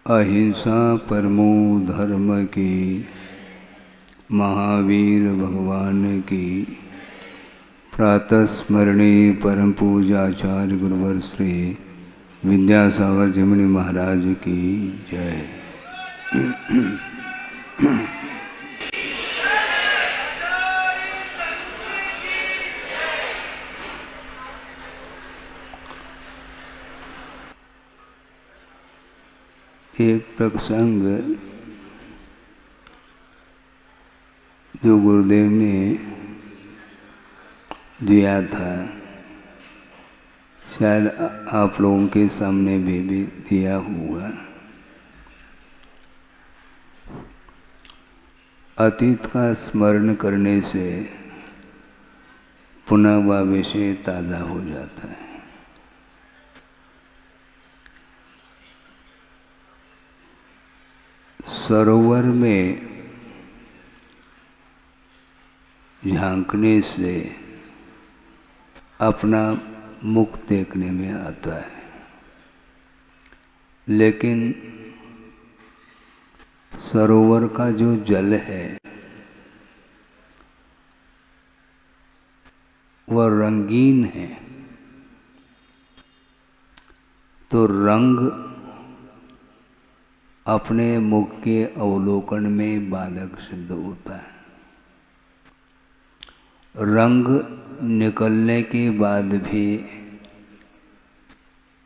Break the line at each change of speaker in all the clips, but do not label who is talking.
अहिंसा परमो धर्म की, महावीर भगवान की। प्रातः स्मरणे परम पूजाचार्य गुरुवर श्री विद्यासागर जिमनी महाराज की जय। एक प्रसंग जो गुरुदेव ने दिया था, शायद आप लोगों के सामने भी दिया हुआ। अतीत का स्मरण करने से पुनः वह विषय ताज़ा हो जाता है। सरोवर में झांकने से अपना मुख देखने में आता है, लेकिन सरोवर का जो जल है वह रंगीन है, तो रंग अपने मुख के अवलोकन में बाधक सिद्ध होता है। रंग निकलने के बाद भी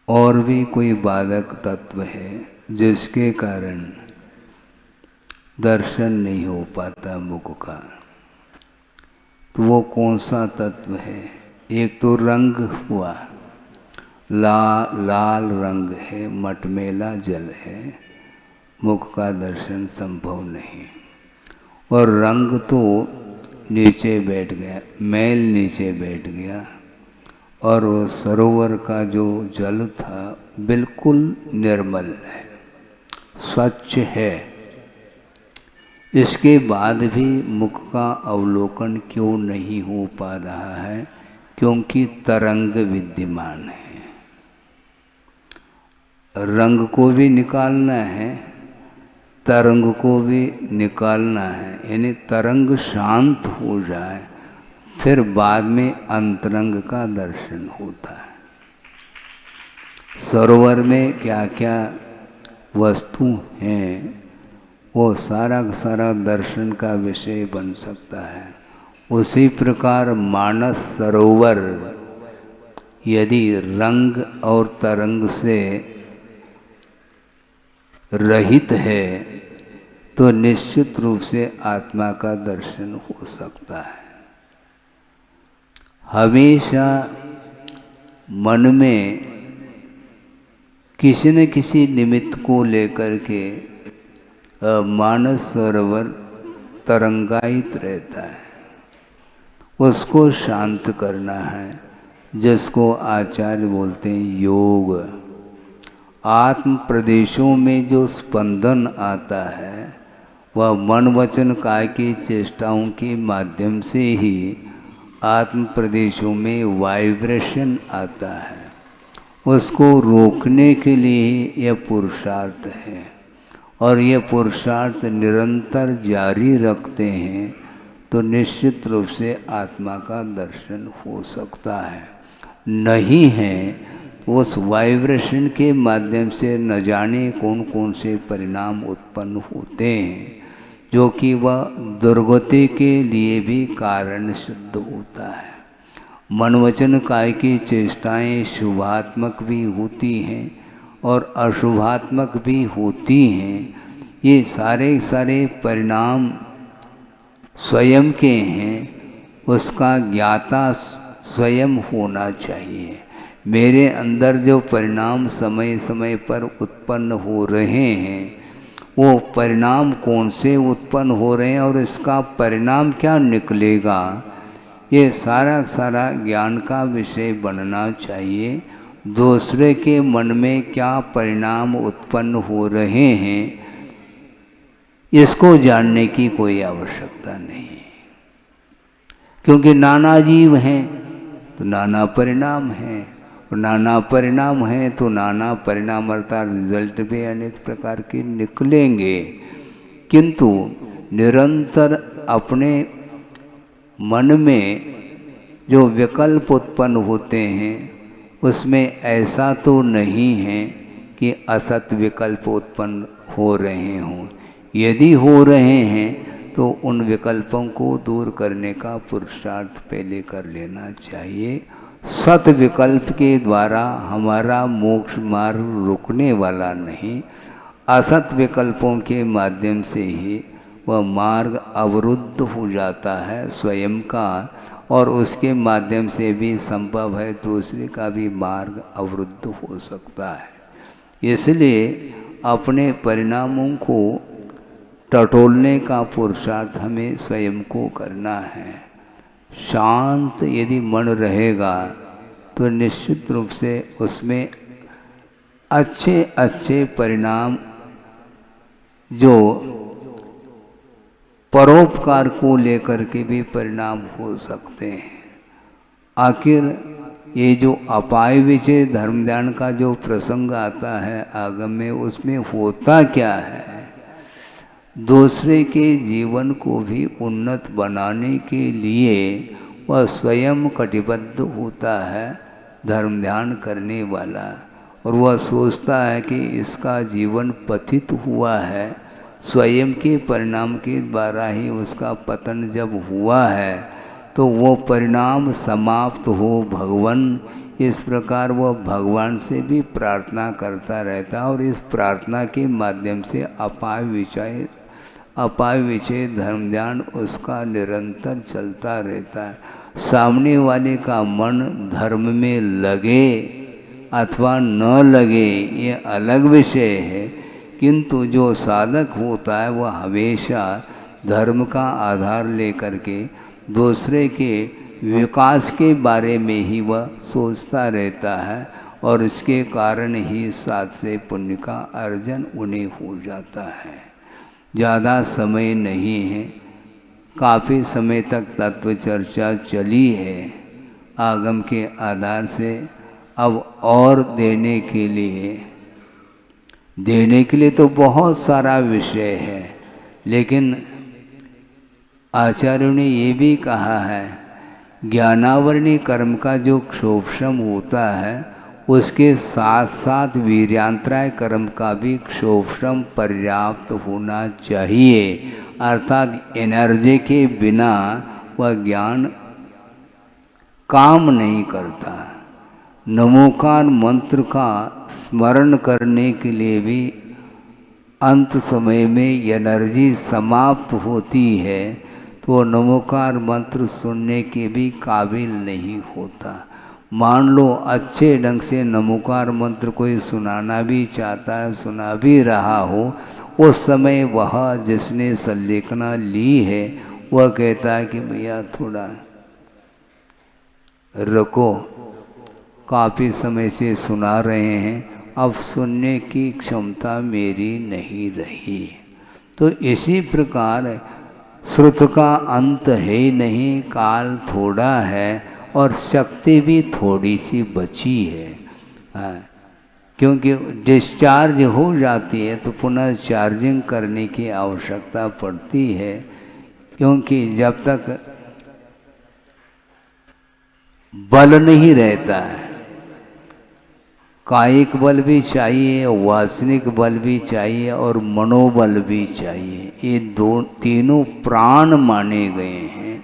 और भी कोई बाधक तत्व है जिसके कारण दर्शन नहीं हो पाता मुख का। तो वो कौन सा तत्व है? एक तो रंग हुआ, लाल रंग है, मटमैला जल है, मुख का दर्शन संभव नहीं। और रंग तो नीचे बैठ गया, मैल नीचे बैठ गया, और वो सरोवर का जो जल था बिल्कुल निर्मल है, स्वच्छ है। इसके बाद भी मुख का अवलोकन क्यों नहीं हो पा रहा है? क्योंकि तरंग विद्यमान है। रंग को भी निकालना है, तरंग को भी निकालना है, यानी तरंग शांत हो जाए, फिर बाद में अंतरंग का दर्शन होता है। सरोवर में क्या क्या वस्तु हैं वो सारा सारा दर्शन का विषय बन सकता है। उसी प्रकार मानस सरोवर यदि रंग और तरंग से रहित है तो निश्चित रूप से आत्मा का दर्शन हो सकता है। हमेशा मन में किसी न किसी निमित्त को लेकर के मानस सरोवर तरंगायित रहता है, उसको शांत करना है, जिसको आचार्य बोलते हैं योग। आत्म प्रदेशों में जो स्पंदन आता है वह मन वचन काय की चेष्टाओं के माध्यम से ही आत्म प्रदेशों में वाइब्रेशन आता है। उसको रोकने के लिए यह पुरुषार्थ है, और यह पुरुषार्थ निरंतर जारी रखते हैं तो निश्चित रूप से आत्मा का दर्शन हो सकता है। नहीं है उस वाइब्रेशन के माध्यम से न जाने कौन कौन से परिणाम उत्पन्न होते हैं, जो कि वह दुर्गति के लिए भी कारण सिद्ध होता है। मन वचन काय की चेष्टाएं शुभात्मक भी होती हैं और अशुभात्मक भी होती हैं। ये सारे सारे परिणाम स्वयं के हैं, उसका ज्ञाता स्वयं होना चाहिए। मेरे अंदर जो परिणाम समय समय पर उत्पन्न हो रहे हैं वो परिणाम कौन से उत्पन्न हो रहे हैं और इसका परिणाम क्या निकलेगा, ये सारा सारा ज्ञान का विषय बनना चाहिए। दूसरे के मन में क्या परिणाम उत्पन्न हो रहे हैं इसको जानने की कोई आवश्यकता नहीं, क्योंकि नाना जीव हैं तो नाना परिणाम हैं। नाना परिणाम हैं तो नाना परिणाम अर्थात रिजल्ट भी अनेक प्रकार के निकलेंगे, किंतु निरंतर अपने मन में जो विकल्प उत्पन्न होते हैं उसमें ऐसा तो नहीं है कि असत विकल्प उत्पन्न हो रहे हों। यदि हो रहे हैं तो उन विकल्पों को दूर करने का पुरुषार्थ पहले कर लेना चाहिए। सत विकल्प के द्वारा हमारा मोक्ष मार्ग रुकने वाला नहीं, असत विकल्पों के माध्यम से ही वह मार्ग अवरुद्ध हो जाता है स्वयं का, और उसके माध्यम से भी संभव है दूसरे का भी मार्ग अवरुद्ध हो सकता है। इसलिए अपने परिणामों को टटोलने का पुरुषार्थ हमें स्वयं को करना है। शांत यदि मन रहेगा तो निश्चित रूप से उसमें अच्छे अच्छे परिणाम जो परोपकार को लेकर के भी परिणाम हो सकते हैं। आखिर ये जो अपाय विषय धर्म ध्यान का जो प्रसंग आता है आगम में, उसमें होता क्या है? दूसरे के जीवन को भी उन्नत बनाने के लिए वह स्वयं कटिबद्ध होता है धर्म ध्यान करने वाला, और वह सोचता है कि इसका जीवन पतित हुआ है, स्वयं के परिणाम के द्वारा ही उसका पतन जब हुआ है तो वो परिणाम समाप्त हो भगवान, इस प्रकार वह भगवान से भी प्रार्थना करता रहता है, और इस प्रार्थना के माध्यम से अपाय विषय धर्म ध्यान उसका निरंतर चलता रहता है। सामने वाले का मन धर्म में लगे अथवा न लगे ये अलग विषय है, किंतु जो साधक होता है वह हमेशा धर्म का आधार लेकर के दूसरे के विकास के बारे में ही वह सोचता रहता है, और इसके कारण ही साथ से पुण्य का अर्जन उन्हें हो जाता है। ज़्यादा समय नहीं है, काफ़ी समय तक तत्व चर्चा चली है आगम के आधार से। अब और देने के लिए तो बहुत सारा विषय है, लेकिन आचार्यों ने ये भी कहा है ज्ञानावरणी कर्म का जो क्षोभशम होता है उसके साथ साथ वीर्यांतराय कर्म का भी क्षोभशम पर्याप्त होना चाहिए, अर्थात एनर्जी के बिना वह ज्ञान काम नहीं करता। नमोकार मंत्र का स्मरण करने के लिए भी अंत समय में एनर्जी समाप्त होती है तो नमोकार मंत्र सुनने के भी काबिल नहीं होता। मान लो अच्छे ढंग से नमोकार मंत्र कोई सुनाना भी चाहता है, सुना भी रहा हो, उस समय वह जिसने संलेखना ली है वह कहता है कि भैया थोड़ा रुको, काफ़ी समय से सुना रहे हैं, अब सुनने की क्षमता मेरी नहीं रही। तो इसी प्रकार श्रुत का अंत है नहीं, काल थोड़ा है और शक्ति भी थोड़ी सी बची है। क्योंकि डिस्चार्ज हो जाती है तो पुनः चार्जिंग करने की आवश्यकता पड़ती है, क्योंकि जब तक बल नहीं रहता है, कायिक बल भी चाहिए, वासनिक बल भी चाहिए और मनोबल भी चाहिए। ये तीनों प्राण माने गए हैं।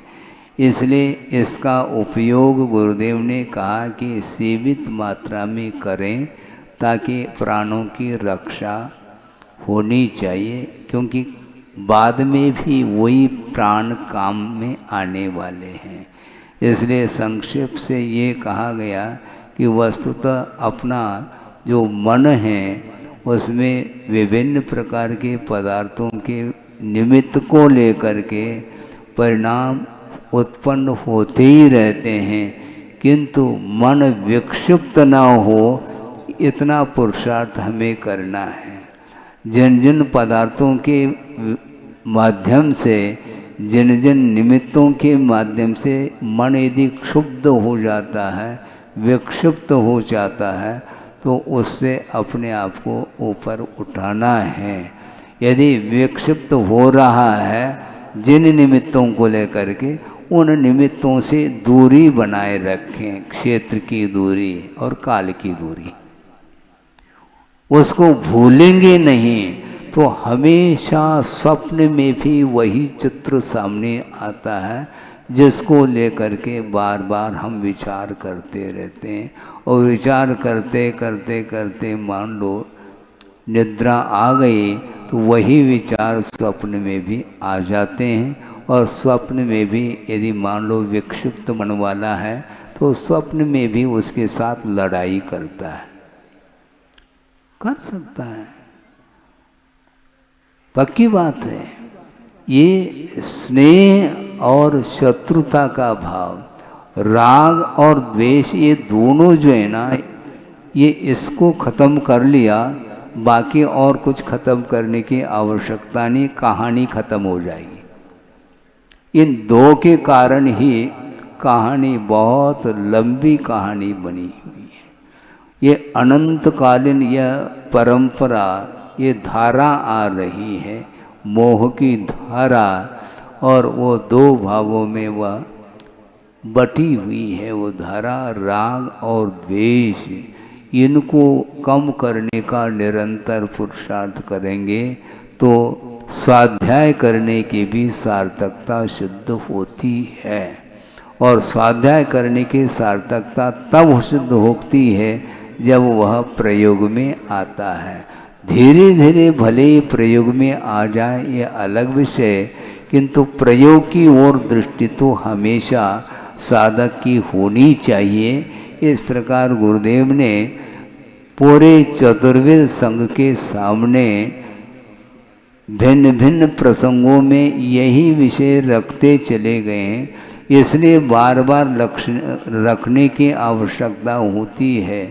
इसलिए इसका उपयोग गुरुदेव ने कहा कि सीमित मात्रा में करें ताकि प्राणों की रक्षा होनी चाहिए, क्योंकि बाद में भी वही प्राण काम में आने वाले हैं। इसलिए संक्षेप से ये कहा गया कि वस्तुतः अपना जो मन है उसमें विभिन्न प्रकार के पदार्थों के निमित्त को लेकर के परिणाम उत्पन्न होते ही रहते हैं, किंतु मन विक्षिप्त न हो इतना पुरुषार्थ हमें करना है। जिन जिन पदार्थों के माध्यम से, जिन जिन निमित्तों के माध्यम से मन यदि क्षुब्ध हो जाता है, विक्षिप्त हो जाता है तो उससे अपने आप को ऊपर उठाना है। यदि विक्षिप्त हो रहा है जिन निमित्तों को लेकर के, उन निमित्तों से दूरी बनाए रखें, क्षेत्र की दूरी और काल की दूरी। उसको भूलेंगे नहीं तो हमेशा स्वप्न में भी वही चित्र सामने आता है जिसको लेकर के बार बार हम विचार करते रहते हैं। और विचार करते करते करते मान लो निद्रा आ गई तो वही विचार स्वप्न में भी आ जाते हैं। और स्वप्न में भी यदि मान लो विक्षिप्त मन वाला है तो स्वप्न में भी उसके साथ लड़ाई करता है, कर सकता है, पक्की बात है। ये स्नेह और शत्रुता का भाव, राग और द्वेष, ये दोनों जो है ना, ये इसको ख़त्म कर लिया, बाकी और कुछ ख़त्म करने की आवश्यकता नहीं, कहानी ख़त्म हो जाएगी। इन दो के कारण ही कहानी बहुत लंबी कहानी बनी हुई है। ये अनंतकालीन यह परंपरा, ये धारा आ रही है, मोह की धारा, और वो दो भागों में वह बटी हुई है। वो धारा राग और द्वेष, इनको कम करने का निरंतर पुरुषार्थ करेंगे तो स्वाध्याय करने की भी सार्थकता सिद्ध होती है। और स्वाध्याय करने की सार्थकता तब सिद्ध होती है जब वह प्रयोग में आता है। धीरे धीरे भले ही प्रयोग में आ जाए ये अलग विषय, किंतु प्रयोग की ओर दृष्टि तो हमेशा साधक की होनी चाहिए। इस प्रकार गुरुदेव ने पूरे चतुर्वेद संघ के सामने भिन्न भिन्न प्रसंगों में यही विषय रखते चले गए हैं, इसलिए बार बार लक्ष्य रखने की आवश्यकता होती है।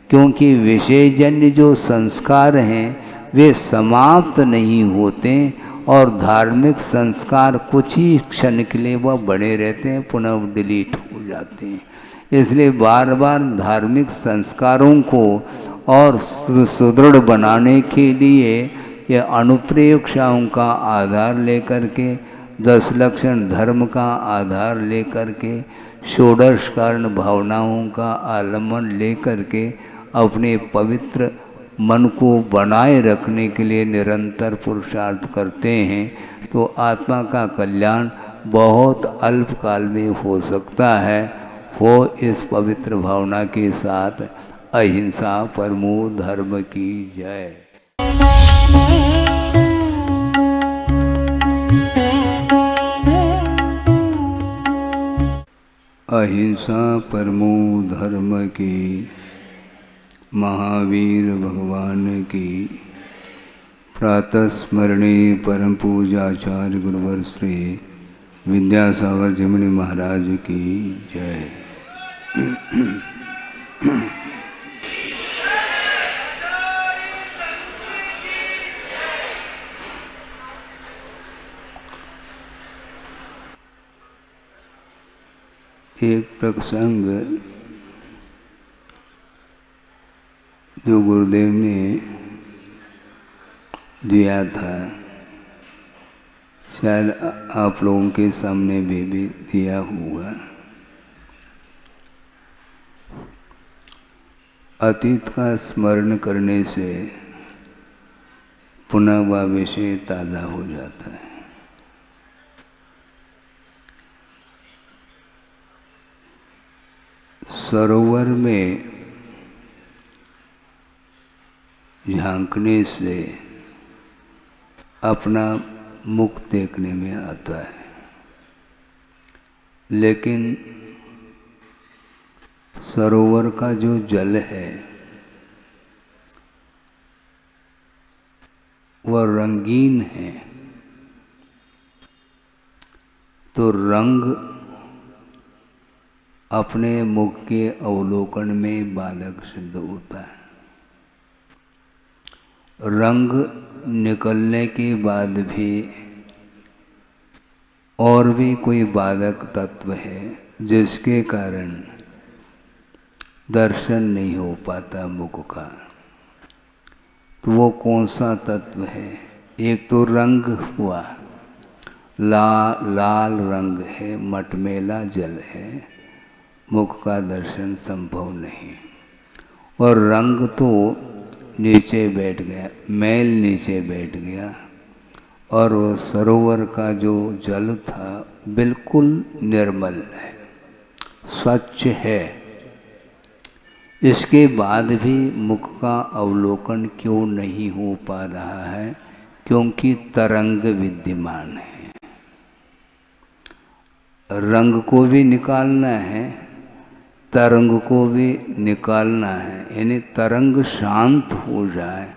क्योंकि विषयजन्य जो संस्कार हैं वे समाप्त नहीं होते, और धार्मिक संस्कार कुछ ही क्षण के लिए वह बने रहते हैं, पुनः डिलीट हो जाते हैं। इसलिए बार बार धार्मिक संस्कारों को और सुदृढ़ बनाने के लिए यह अनुप्रेक्षाओं का आधार लेकर के, 10 लक्षण धर्म का आधार लेकर के, षोडश कारण भावनाओं का आलम्बन लेकर के अपने पवित्र मन को बनाए रखने के लिए निरंतर पुरुषार्थ करते हैं, तो आत्मा का कल्याण बहुत अल्पकाल में हो सकता है। हो इस पवित्र भावना के साथ अहिंसा परमो धर्म की जय। अहिंसा परमो धर्म की, महावीर भगवान की। प्रातः स्मरणे परम पूजाचार्य गुरुवर श्री विद्यासागर जिमनी महाराज की जय। एक प्रसंग जो गुरुदेव ने दिया था, शायद आप लोगों के सामने भी दिया हुआ। अतीत का स्मरण करने से पुनः वह विषय ताज़ा हो जाता है। सरोवर में झांकने से अपना मुख देखने में आता है, लेकिन सरोवर का जो जल है वह रंगीन है, तो रंग अपने मुख के अवलोकन में बाधक सिद्ध होता है। रंग निकलने के बाद भी और भी कोई बाधक तत्व है जिसके कारण दर्शन नहीं हो पाता मुख का। तो वो कौन सा तत्व है? एक तो रंग हुआ, लाल रंग है, मटमैला जल है, मुख का दर्शन संभव नहीं। और रंग तो नीचे बैठ गया, मैल नीचे बैठ गया, और वो सरोवर का जो जल था बिल्कुल निर्मल है, स्वच्छ है। इसके बाद भी मुख का अवलोकन क्यों नहीं हो पा रहा है? क्योंकि तरंग विद्यमान है। रंग को भी निकालना है, तरंग को भी निकालना है, यानी तरंग शांत हो जाए,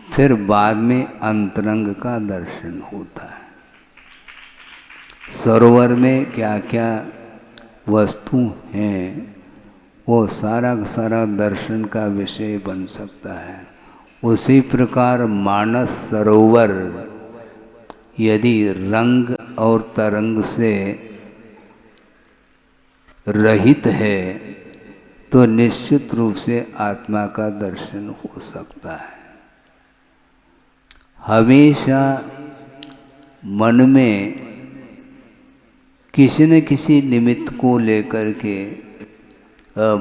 फिर बाद में अंतरंग का दर्शन होता है। सरोवर में क्या क्या वस्तु हैं, वो सारा का सारा दर्शन का विषय बन सकता है। उसी प्रकार मानस सरोवर यदि रंग और तरंग से रहित है तो निश्चित रूप से आत्मा का दर्शन हो सकता है। हमेशा मन में किसी न किसी निमित्त को लेकर के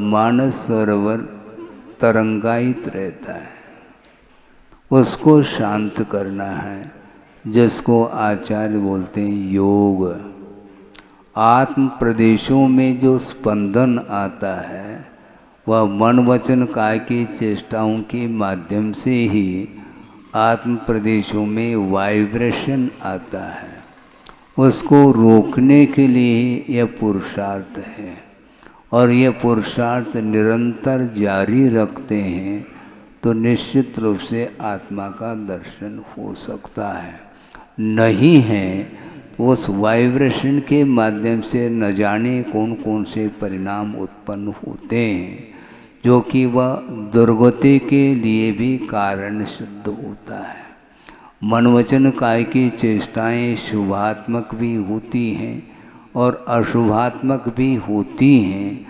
मानस सरोवर तरंगायित रहता है, उसको शांत करना है, जिसको आचार्य बोलते हैं योग। आत्म प्रदेशों में जो स्पंदन आता है वह मन वचन काय की चेष्टाओं के माध्यम से ही आत्म प्रदेशों में वाइब्रेशन आता है। उसको रोकने के लिए यह पुरुषार्थ है, और यह पुरुषार्थ निरंतर जारी रखते हैं तो निश्चित रूप से आत्मा का दर्शन हो सकता है। नहीं है उस वाइब्रेशन के माध्यम से न जाने कौन कौन से परिणाम उत्पन्न होते हैं, जो कि वह दुर्गति के लिए भी कारण सिद्ध होता है। मन वचन काय की चेष्टाएं शुभात्मक भी होती हैं और अशुभात्मक भी होती हैं।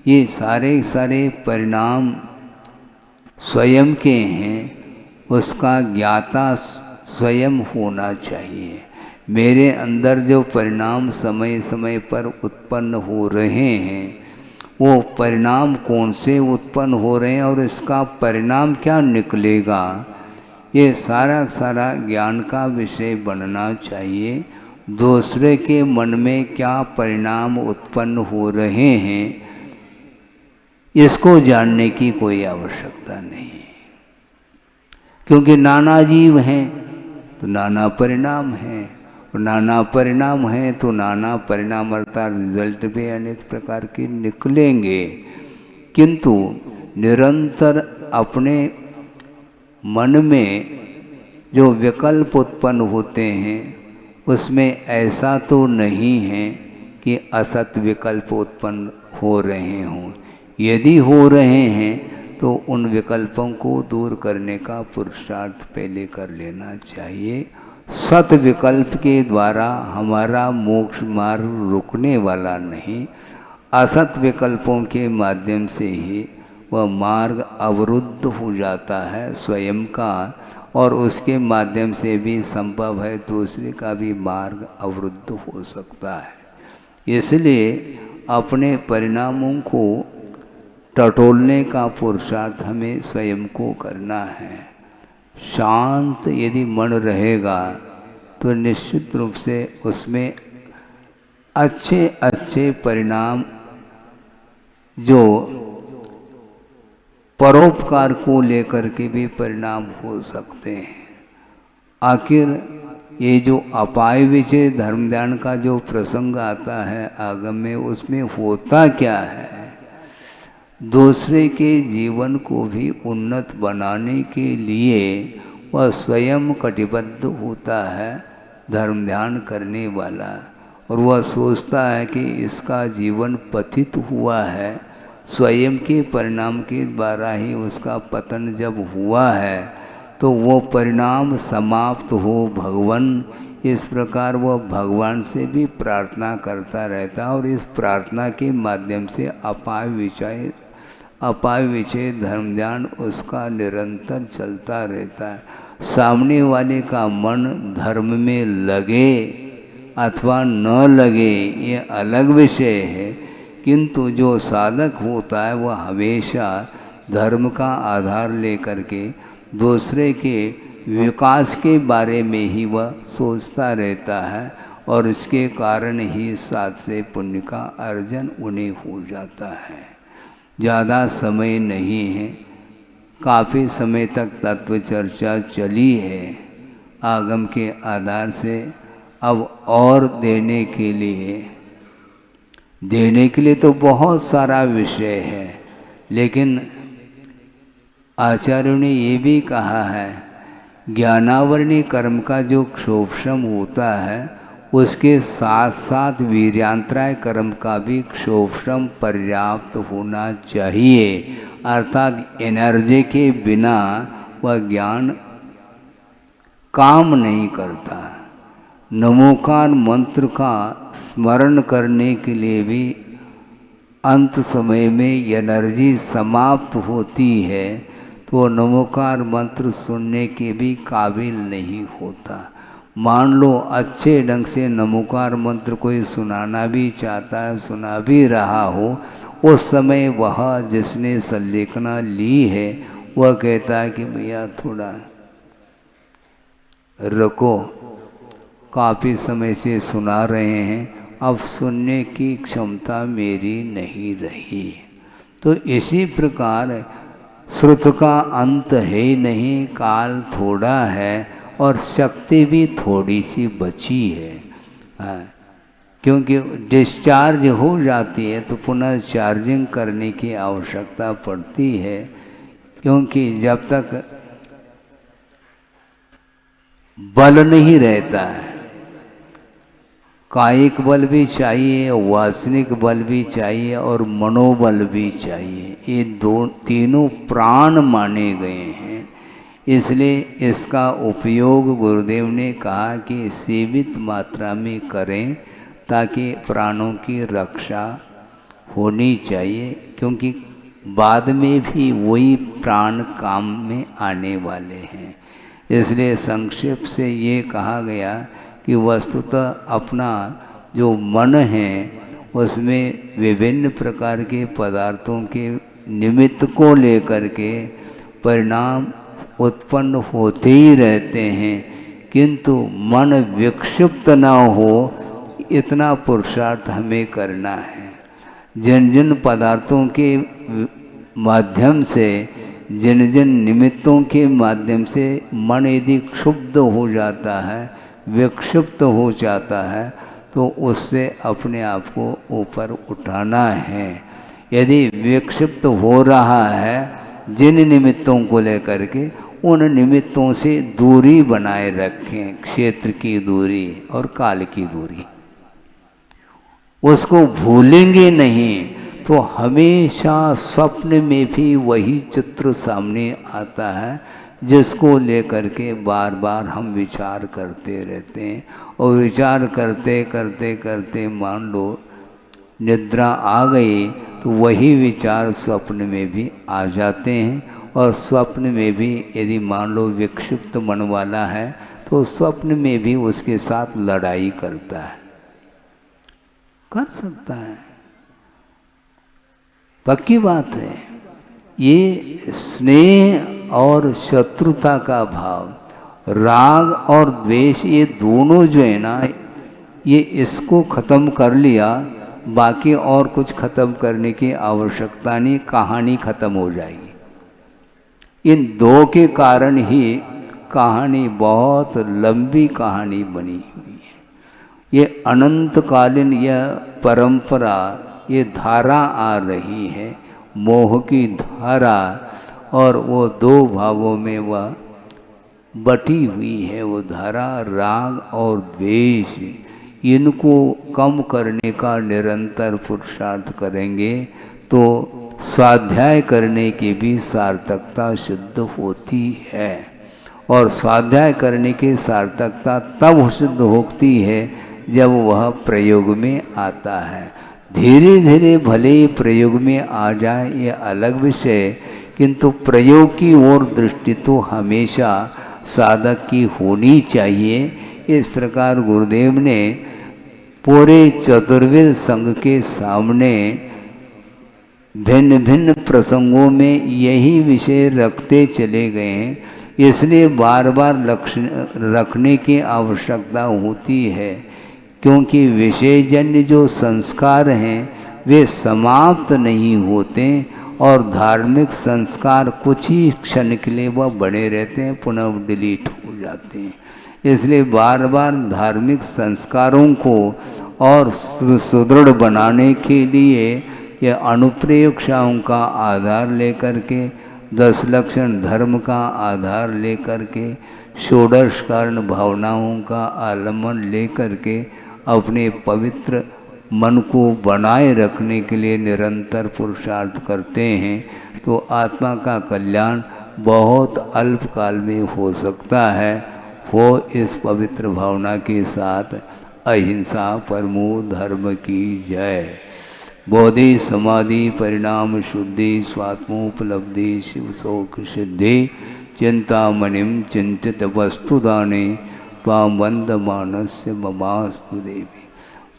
ये सारे सारे परिणाम स्वयं के हैं, उसका ज्ञाता स्वयं होना चाहिए। मेरे अंदर जो परिणाम समय समय पर उत्पन्न हो रहे हैं, वो परिणाम कौन से उत्पन्न हो रहे हैं और इसका परिणाम क्या निकलेगा, ये सारा सारा ज्ञान का विषय बनना चाहिए। दूसरे के मन में क्या परिणाम उत्पन्न हो रहे हैं, इसको जानने की कोई आवश्यकता नहीं, क्योंकि नाना जीव हैं तो नाना परिणाम हैं, और नाना परिणाम हैं तो नाना परिणाम अर्थात रिजल्ट भी अनेक प्रकार के निकलेंगे। किंतु निरंतर अपने मन में जो विकल्प उत्पन्न होते हैं उसमें ऐसा तो नहीं है कि असत विकल्प उत्पन्न हो रहे हों। यदि हो रहे हैं तो उन विकल्पों को दूर करने का पुरुषार्थ पहले कर लेना चाहिए। सत विकल्प के द्वारा हमारा मोक्ष मार्ग रुकने वाला नहीं, असत विकल्पों के माध्यम से ही वह मार्ग अवरुद्ध हो जाता है स्वयं का, और उसके माध्यम से भी संभव है दूसरे का भी मार्ग अवरुद्ध हो सकता है। इसलिए अपने परिणामों को टटोलने का पुरुषार्थ हमें स्वयं को करना है। शांत यदि मन रहेगा तो निश्चित रूप से उसमें अच्छे अच्छे परिणाम जो परोपकार को लेकर के भी परिणाम हो सकते हैं। आखिर ये जो अपाय विषय धर्म ध्यान का जो प्रसंग आता है आगम में, उसमें होता क्या है? दूसरे के जीवन को भी उन्नत बनाने के लिए वह स्वयं कटिबद्ध होता है धर्म ध्यान करने वाला, और वह सोचता है कि इसका जीवन पतित हुआ है, स्वयं के परिणाम के द्वारा ही उसका पतन जब हुआ है तो वो परिणाम समाप्त हो भगवान। इस प्रकार वह भगवान से भी प्रार्थना करता रहता है, और इस प्रार्थना के माध्यम से अपाय विषय अपाय विषय धर्म ध्यान उसका निरंतर चलता रहता है। सामने वाले का मन धर्म में लगे अथवा न लगे ये अलग विषय है, किंतु जो साधक होता है वह हमेशा धर्म का आधार लेकर के दूसरे के विकास के बारे में ही वह सोचता रहता है, और इसके कारण ही साथ से पुण्य का अर्जन उन्हें हो जाता है। ज़्यादा समय नहीं है, काफ़ी समय तक तत्व चर्चा चली है आगम के आधार से। अब और देने के लिए तो बहुत सारा विषय है, लेकिन आचार्यों ने ये भी कहा है ज्ञानावरणी कर्म का जो क्षोभशम होता है उसके साथ साथ वीर्यांतराय कर्म का भी क्षोभशम पर्याप्त होना चाहिए, अर्थात एनर्जी के बिना वह ज्ञान काम नहीं करता। नमोकार मंत्र का स्मरण करने के लिए भी अंत समय में एनर्जी समाप्त होती है, तो नमोकार मंत्र सुनने के भी काबिल नहीं होता। मान लो अच्छे ढंग से नमोकार मंत्र कोई सुनाना भी चाहता है, सुना भी रहा हो, उस समय वह जिसने संलेखना ली है वह कहता है कि भैया थोड़ा रुको, काफ़ी समय से सुना रहे हैं, अब सुनने की क्षमता मेरी नहीं रही। तो इसी प्रकार श्रुत का अंत है ही नहीं, काल थोड़ा है और शक्ति भी थोड़ी सी बची है। क्योंकि डिस्चार्ज हो जाती है तो पुनः चार्जिंग करने की आवश्यकता पड़ती है, क्योंकि जब तक बल नहीं रहता है, कायिक बल भी चाहिए, वासनिक बल भी चाहिए और मनोबल भी चाहिए। ये तीनों प्राण माने गए हैं। इसलिए इसका उपयोग गुरुदेव ने कहा कि सीमित मात्रा में करें ताकि प्राणों की रक्षा होनी चाहिए, क्योंकि बाद में भी वही प्राण काम में आने वाले हैं। इसलिए संक्षेप से ये कहा गया कि वस्तुतः अपना जो मन है उसमें विभिन्न प्रकार के पदार्थों के निमित्त को लेकर के परिणाम उत्पन्न होते ही रहते हैं, किंतु मन विक्षिप्त न हो इतना पुरुषार्थ हमें करना है। जिन जिन पदार्थों के माध्यम से, जिन जिन निमित्तों के माध्यम से मन यदि क्षुब्ध हो जाता है, विक्षिप्त हो जाता है, तो उससे अपने आप को ऊपर उठाना है। यदि विक्षिप्त हो रहा है जिन निमित्तों को लेकर के, उन निमित्तों से दूरी बनाए रखें, क्षेत्र की दूरी और काल की दूरी। उसको भूलेंगे नहीं तो हमेशा स्वप्न में भी वही चित्र सामने आता है, जिसको लेकर के बार बार हम विचार करते रहते हैं। और विचार करते करते करते मान लो निद्रा आ गई तो वही विचार स्वप्न में भी आ जाते हैं, और स्वप्न में भी यदि मान लो विक्षिप्त मन वाला है तो स्वप्न में भी उसके साथ लड़ाई करता है, कर सकता है, पक्की बात है। ये स्नेह और शत्रुता का भाव, राग और द्वेष, ये दोनों जो है ना, ये इसको ख़त्म कर लिया, बाकी और कुछ ख़त्म करने की आवश्यकता नहीं, कहानी ख़त्म हो जाएगी। इन दो के कारण ही कहानी बहुत लंबी कहानी बनी हुई है। ये अनंतकालीन यह परंपरा, ये धारा आ रही है, मोह की धारा, और वो दो भागों में वह बटी हुई है। वो धारा राग और द्वेष, इनको कम करने का निरंतर पुरुषार्थ करेंगे तो स्वाध्याय करने की भी सार्थकता सिद्ध होती है। और स्वाध्याय करने की सार्थकता तब सिद्ध होती है जब वह प्रयोग में आता है। धीरे धीरे भले ही प्रयोग में आ जाए ये अलग विषय, किंतु प्रयोग की ओर दृष्टि तो हमेशा साधक की होनी चाहिए। इस प्रकार गुरुदेव ने पूरे चतुर्वेद संघ के सामने भिन्न भिन्न प्रसंगों में यही विषय रखते चले गए। इसलिए बार बार लक्ष्य रखने की आवश्यकता होती है, क्योंकि विषयजन्य जो संस्कार हैं वे समाप्त नहीं होते और धार्मिक संस्कार कुछ ही क्षण के लिए वह बने रहते हैं, पुनः डिलीट हो जाते हैं। इसलिए बार बार धार्मिक संस्कारों को और सुदृढ़ बनाने के लिए यह अनुप्रेक्षाओं का आधार लेकर के, 10 लक्षण धर्म का आधार लेकर के, षोडश कारण भावनाओं का आलम्बन लेकर के अपने पवित्र मन को बनाए रखने के लिए निरंतर पुरुषार्थ करते हैं, तो आत्मा का कल्याण बहुत अल्प काल में हो सकता है। हो इस पवित्र भावना के साथ अहिंसा परमो धर्म की जय। बोधि समाधि परिणाम शुद्धि स्वात्मोपलब्धि शिव शोक सिद्धि चिंतामणिम चिंतित वस्तुदाने पावंद मानस्य ममास्तु देवी।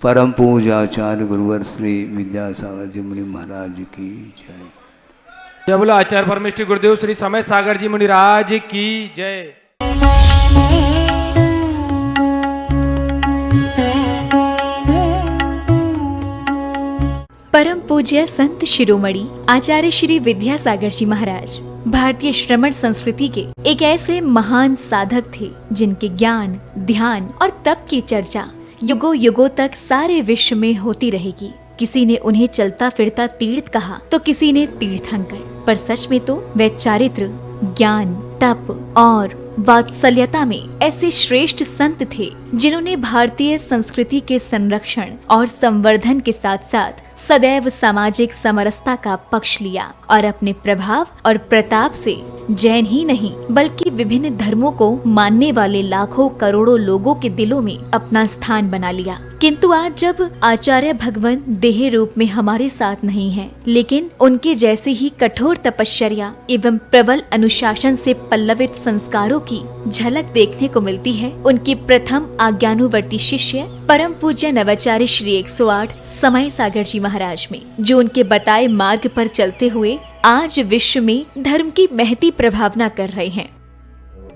परम पूजाचार्य गुरुवर श्री विद्यासागर जी मुनि महाराज की जय।
जय बोलो आचार्य परमेश्वर गुरुदेव श्री समय सागर जी मुनि राज की जय।
परम पूज्य संत शिरोमणि आचार्य श्री विद्यासागर जी महाराज भारतीय श्रमण संस्कृति के एक ऐसे महान साधक थे जिनके ज्ञान, ध्यान और तप की चर्चा युगों युगों तक सारे विश्व में होती रहेगी। किसी ने उन्हें चलता फिरता तीर्थ कहा तो किसी ने तीर्थंकर, पर सच में तो वे चारित्र, ज्ञान, तप और वात्सल्यता में ऐसे श्रेष्ठ संत थे जिन्होंने भारतीय संस्कृति के संरक्षण और संवर्धन के साथ साथ सदैव सामाजिक समरसता का पक्ष लिया और अपने प्रभाव और प्रताप से जैन ही नहीं बल्कि विभिन्न धर्मों को मानने वाले लाखों करोड़ों लोगों के दिलों में अपना स्थान बना लिया। किंतु आज जब आचार्य भगवान देह रूप में हमारे साथ नहीं हैं, लेकिन उनके जैसे ही कठोर तपश्चर्या एवं प्रबल अनुशासन से पल्लवित संस्कारों की झलक देखने को मिलती है, उनके प्रथम आज्ञानुवर्ती शिष्य परम पूज्य नवाचार्य श्री 108 समय सागर जी महाराज में, जो उनके बताए मार्ग पर चलते हुए आज विश्व में धर्म की महती प्रभावना कर रहे हैं।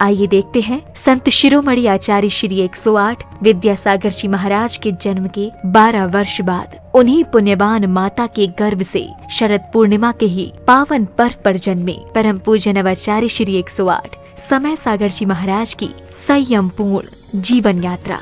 आइए देखते हैं संत शिरोमणि आचार्य श्री 108 विद्यासागर जी महाराज के जन्म के 12 वर्ष बाद उन्हीं पुण्यवान माता के गर्भ से शरद पूर्णिमा के ही पावन पर्व पर जन्मे परम पूज्य नवाचार्य श्री 108 समय सागर जी महाराज की संयम पूर्ण जीवन यात्रा।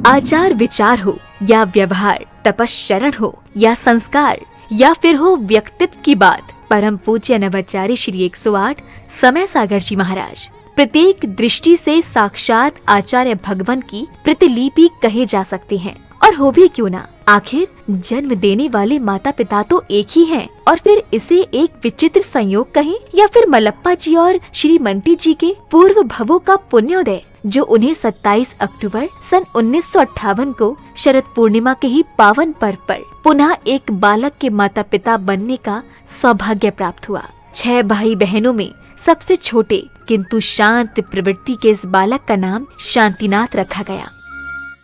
आचार विचार हो या व्यवहार, तपश्चरण हो या संस्कार या फिर हो व्यक्तित्व की बात, परम पूज्य नवाचार्य श्री 108 समय सागर जी महाराज प्रत्येक दृष्टि से साक्षात आचार्य भगवान की प्रतिलिपि कहे जा सकते हैं। और हो भी क्यों ना, आखिर जन्म देने वाले माता पिता तो एक ही हैं, और फिर इसे एक विचित्र संयोग कहें या फिर मलप्पा जी और श्रीमंती जी के पूर्व भवों का पुण्योदय, जो उन्हें 27 अक्टूबर सन 1958 को शरद पूर्णिमा के ही पावन पर्व पर पुनः एक बालक के माता पिता बनने का सौभाग्य प्राप्त हुआ। 6 भाई बहनों में सबसे छोटे किंतु शांत प्रवृत्ति के इस बालक का नाम शांतिनाथ रखा गया।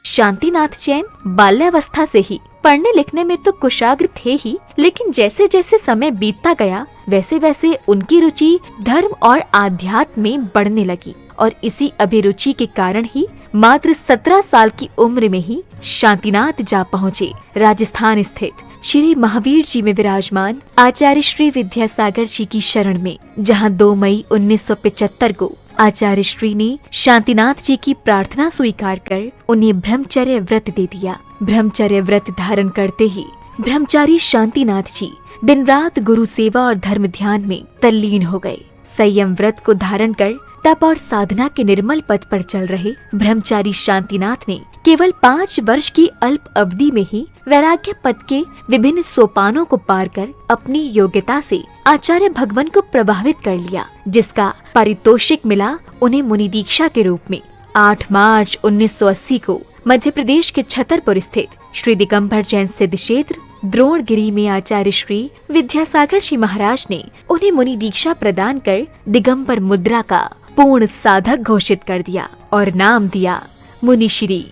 शांतिनाथ जैन बाल्यावस्था से ही पढ़ने लिखने में तो कुशाग्र थे ही, लेकिन जैसे जैसे समय बीतता गया वैसे वैसे उनकी रुचि धर्म और आध्यात्म में बढ़ने लगी, और इसी अभिरुचि के कारण ही मात्र 17 साल की उम्र में ही शांतिनाथ जा पहुँचे राजस्थान स्थित श्री महावीर जी में विराजमान आचार्य श्री विद्यासागर जी की शरण में, जहां 2 मई 1975 को आचार्य श्री ने शांतिनाथ जी की प्रार्थना स्वीकार कर उन्हें ब्रह्मचर्य व्रत दे दिया। ब्रह्मचर्य व्रत धारण करते ही ब्रह्मचारी शांतिनाथ जी दिन रात गुरु सेवा और धर्म ध्यान में तल्लीन हो गए। संयम व्रत को धारण कर तप और साधना के निर्मल पथ पर चल रहे ब्रह्मचारी शांतिनाथ ने केवल 5 वर्ष की अल्प अवधि में ही वैराग्य पद के विभिन्न सोपानों को पार कर अपनी योग्यता से आचार्य भगवान को प्रभावित कर लिया, जिसका पारितोषिक मिला उन्हें मुनि दीक्षा के रूप में। 8 मार्च 1980 को मध्य प्रदेश के छतरपुर स्थित श्री दिगंबर जैन सिद्ध क्षेत्र द्रोणगिरी में आचार्य श्री विद्यासागर जी महाराज ने उन्हें मुनि दीक्षा प्रदान कर दिगंबर मुद्रा का पूर्ण साधक घोषित कर दिया और नाम दिया मुनि श्री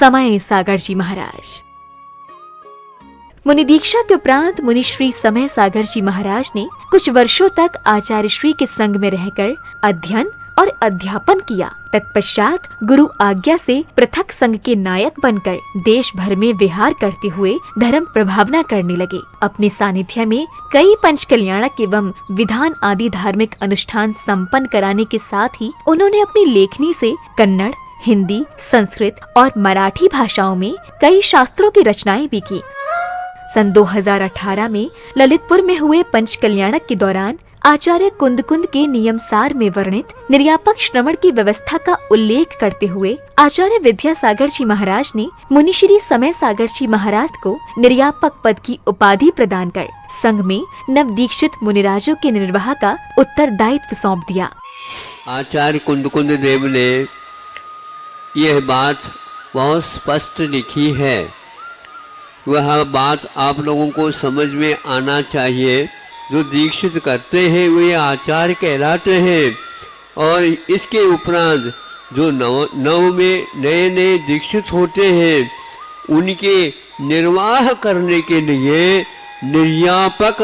समय सागर जी महाराज। मुनि दीक्षा के उपरांत मुनि श्री समय सागर जी महाराज ने कुछ वर्षों तक आचार्य श्री के संग में रहकर अध्ययन और अध्यापन किया। तत्पश्चात गुरु आज्ञा से पृथक संघ के नायक बनकर देश भर में विहार करते हुए धर्म प्रभावना करने लगे। अपने सानिध्य में कई पंच कल्याणक एवं विधान आदि धार्मिक अनुष्ठान संपन्न कराने के साथ ही उन्होंने अपनी लेखनी से कन्नड़, हिंदी, संस्कृत और मराठी भाषाओं में कई शास्त्रों की रचनाएं भी की। सन 2018 में ललितपुर में हुए पंच कल्याणक के दौरान आचार्य कुंद के नियमसार में वर्णित निर्यापक श्रवण की व्यवस्था का उल्लेख करते हुए आचार्य विद्यासागर जी महाराज ने मुनि श्री समय सागर जी महाराज को निर्यापक पद की उपाधि प्रदान कर संघ में नव दीक्षित मुनिराजों के निर्वाह का उत्तरदायित्व सौंप दिया।
आचार्य कुंद देव ने यह बात बहुत स्पष्ट लिखी है, वह बात आप लोगों को समझ में आना चाहिए। जो दीक्षित करते हैं वे आचार्य कहलाते हैं और इसके उपरांत जो नव में नए दीक्षित होते हैं उनके निर्वाह करने के लिए निर्यापक,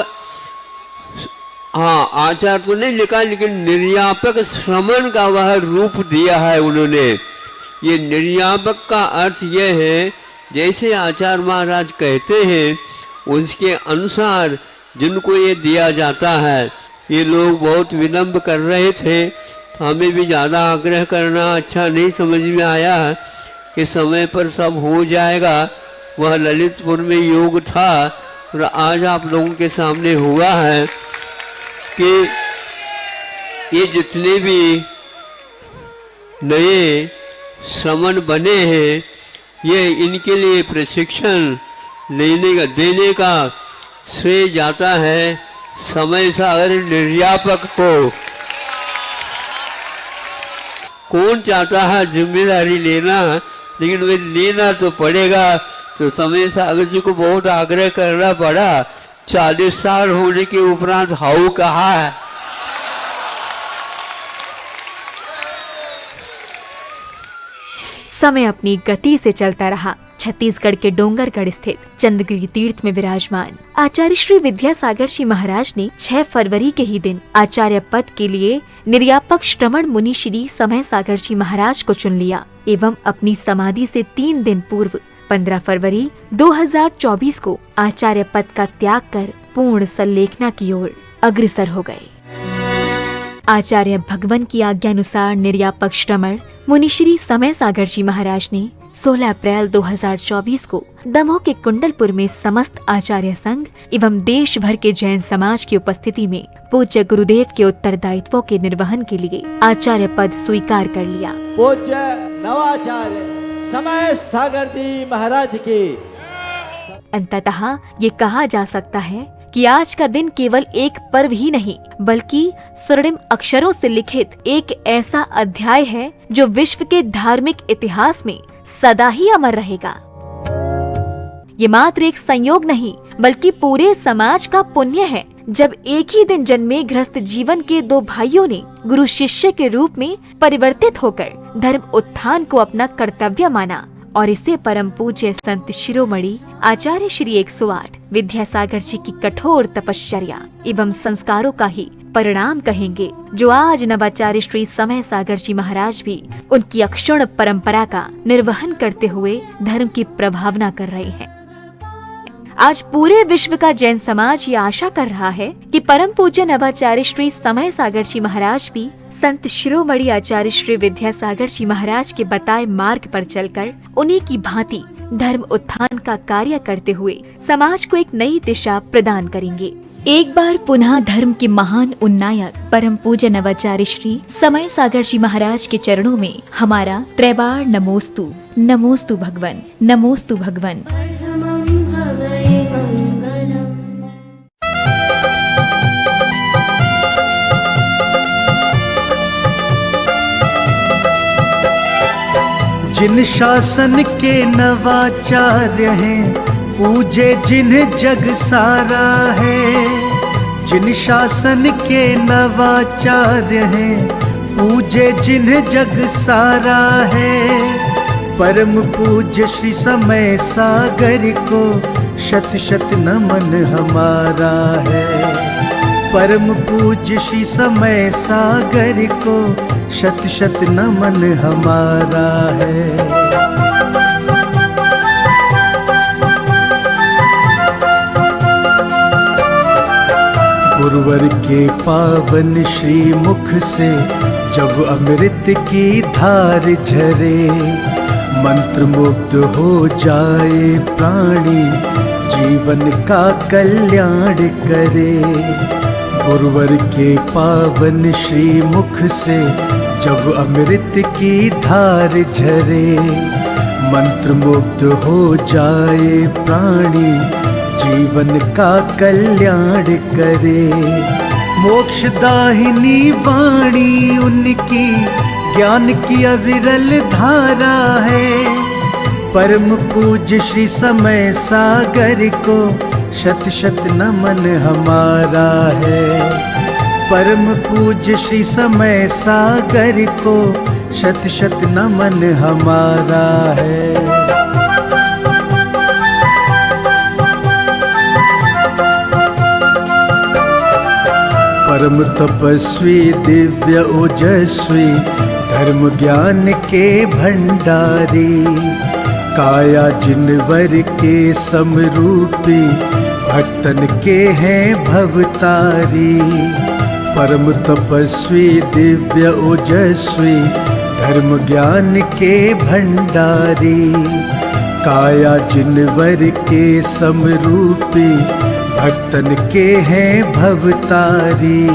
हाँ आचार्य तो नहीं लिखा लेकिन निर्यापक श्रमण का वह रूप दिया है उन्होंने। ये निर्यापक का अर्थ यह है जैसे आचार्य महाराज कहते हैं उसके अनुसार जिनको ये दिया जाता है। ये लोग बहुत विलम्ब कर रहे थे, हमें भी ज़्यादा आग्रह करना अच्छा नहीं समझ में आया कि समय पर सब हो जाएगा। वह ललितपुर में योग था और आज आप लोगों के सामने हुआ है कि ये जितने भी नए श्रमण बने हैं ये इनके लिए प्रशिक्षण देने का श्रेय जाता है समय सागर निर्यापक को। कौन चाहता है जिम्मेदारी लेना, लेकिन वे लेना तो पड़ेगा। तो समय सागर जी को बहुत आग्रह करना पड़ा। 40 साल होने के उपरांत हाउ कहा है।
समय अपनी गति से चलता रहा। छत्तीसगढ़ के डोंगरगढ़ स्थित चंद्रगिरी तीर्थ में विराजमान आचार्य श्री विद्यासागर जी महाराज ने 6 फरवरी के ही दिन आचार्य पद के लिए निर्यापक श्रमण मुनि श्री समय सागर जी महाराज को चुन लिया एवं अपनी समाधि से 3 दिन पूर्व 15 फरवरी 2024 को आचार्य पद का त्याग कर पूर्ण संलेखना की ओर अग्रसर हो गए। आचार्य भगवान की आज्ञा अनुसार निर्यापक श्रमण मुनि श्री समय सागर जी महाराज ने 16 अप्रैल 2024 को दमोह के कुंडलपुर में समस्त आचार्य संघ एवं देश भर के जैन समाज की उपस्थिति में पूज्य गुरुदेव के उत्तरदायित्वों के निर्वहन के लिए आचार्य पद स्वीकार कर लिया।
पूज्य नवाचार्य समय सागर जी महाराज की।
अंततः ये कहा जा सकता है कि आज का दिन केवल एक पर्व ही नहीं बल्कि स्वर्णिम अक्षरों से लिखित एक ऐसा अध्याय है जो विश्व के धार्मिक इतिहास में सदा ही अमर रहेगा। ये मात्र एक संयोग नहीं बल्कि पूरे समाज का पुण्य है जब एक ही दिन जन्मे गृहस्थ जीवन के 2 भाइयों ने गुरु शिष्य के रूप में परिवर्तित होकर धर्म उत्थान को अपना कर्तव्य माना और इसे परम पूज्य संत शिरोमणि आचार्य श्री 108 विद्यासागर जी की कठोर तपश्चर्या एवं संस्कारों का ही परिणाम कहेंगे, जो आज नवाचार्य श्री समय सागर जी महाराज भी उनकी अक्षुण्ण परंपरा का निर्वहन करते हुए धर्म की प्रभावना कर रहे हैं। आज पूरे विश्व का जैन समाज ये आशा कर रहा है कि परम पूज्य नवाचार्य श्री समय सागर जी महाराज भी संत शिरोमणि आचार्य श्री विद्यासागर जी महाराज के बताए मार्ग पर चलकर उन्हीं की भांति धर्म उत्थान का कार्य करते हुए समाज को एक नई दिशा प्रदान करेंगे। एक बार पुनः धर्म के महान उन्नायक परम पूज्य नवाचार्य श्री समय सागर जी महाराज के चरणों में हमारा त्रैबार नमोस्तु। नमोस्तु भगवन, नमोस्तु भगवन।
जिन शासन के नवाचार्य हैं, पूजे जिन्हें जग सारा है। जिन शासन के नवाचार्य हैं, पूजे जिन्हें जग सारा है। परम पूज्य श्री समय सागर को शत शत नमन हमारा है। परम पूज्य श्री समय सागर को शत शत नमन हमारा है। गुरुवर के पावन श्री मुख से जब अमृत की धार झरे, मंत्र मुग्ध हो जाए प्राणी, जीवन का कल्याण करे। गुरुवर के पावन श्री मुख से जब अमृत की धार झरे, मंत्र मुग्ध हो जाए प्राणी, जीवन का कल्याण करे। मोक्षदाहिनी वाणी उनकी ज्ञान की अविरल धारा है। परम पूज्य श्री समय सागर को शत शत नमन हमारा है। परम पूज्य श्री समय सागर को शत शत नमन हमारा है। परम तपस्वी दिव्य ओजस्वी, धर्म ज्ञान के भंडारी, काया जिनवर के समरूपी, भक्तन के हैं भवतारी। परम तपस्वी दिव्य ओजस्वी, धर्म ज्ञान के भंडारी, काया जिनवर के समरूपी, भक्तन के हैं भवतारी।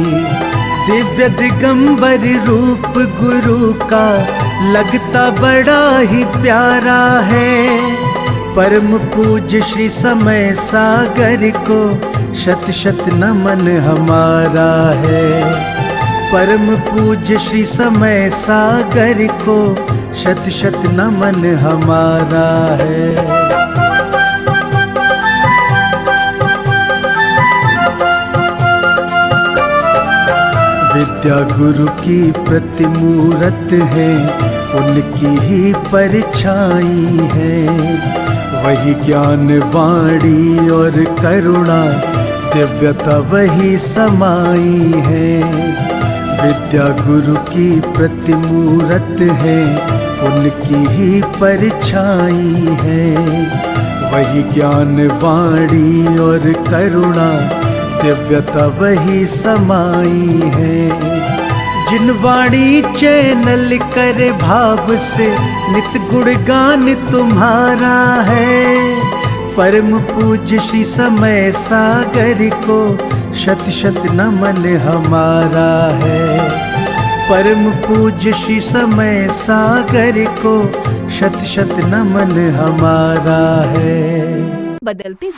दिव्य दिगंबर रूप गुरु का लगता बड़ा ही प्यारा है। परम पूज्य श्री समय सागर को शत शत नमन हमारा है। परम पूज्य श्री समय सागर को शत शत नमन हमारा है। विद्या गुरु की प्रतिमूरत है, उनकी ही परछाई है। वही ज्ञान वाणी और करुणा, दिव्यता वही समाई है। विद्या गुरु की प्रतिमूरत है, उनकी ही परछाई है। वही ज्ञान वाणी और करुणा, दिव्यता वही समाई है। जिन वाणी चैनल करे भाव से, नित गुणगान तुम्हारा है। परम पूज्य श्री समय सागर को शत शत नमन हमारा है। परम पूज्य श्री समय सागर को शत शत नमन हमारा है।
बदलते